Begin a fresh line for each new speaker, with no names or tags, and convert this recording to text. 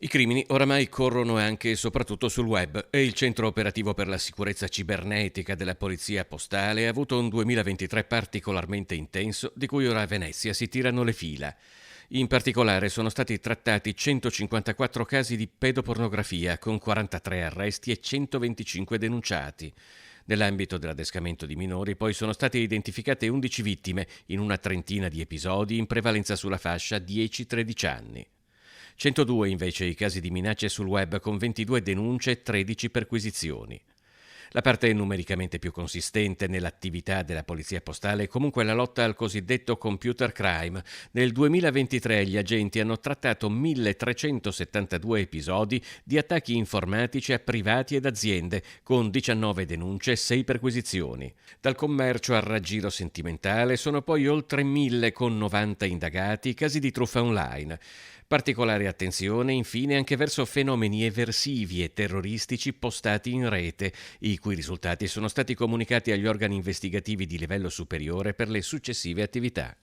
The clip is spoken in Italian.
I crimini oramai corrono anche e soprattutto sul web e il Centro Operativo per la Sicurezza Cibernetica della Polizia Postale ha avuto un 2023 particolarmente intenso, di cui ora a Venezia si tirano le fila. In particolare sono stati trattati 154 casi di pedopornografia, con 43 arresti e 125 denunciati. Nell'ambito dell'adescamento di minori poi sono state identificate 11 vittime in una trentina di episodi, in prevalenza sulla fascia 10-13 anni. 102 invece i casi di minacce sul web, con 22 denunce e 13 perquisizioni. La parte numericamente più consistente nell'attività della Polizia Postale è comunque la lotta al cosiddetto computer crime. Nel 2023 gli agenti hanno trattato 1372 episodi di attacchi informatici a privati ed aziende, con 19 denunce e 6 perquisizioni. Dal commercio al raggiro sentimentale sono poi oltre 1000, con 90 indagati, casi di truffa online. Particolare attenzione infine anche verso fenomeni eversivi e terroristici postati in rete, i cui risultati sono stati comunicati agli organi investigativi di livello superiore per le successive attività.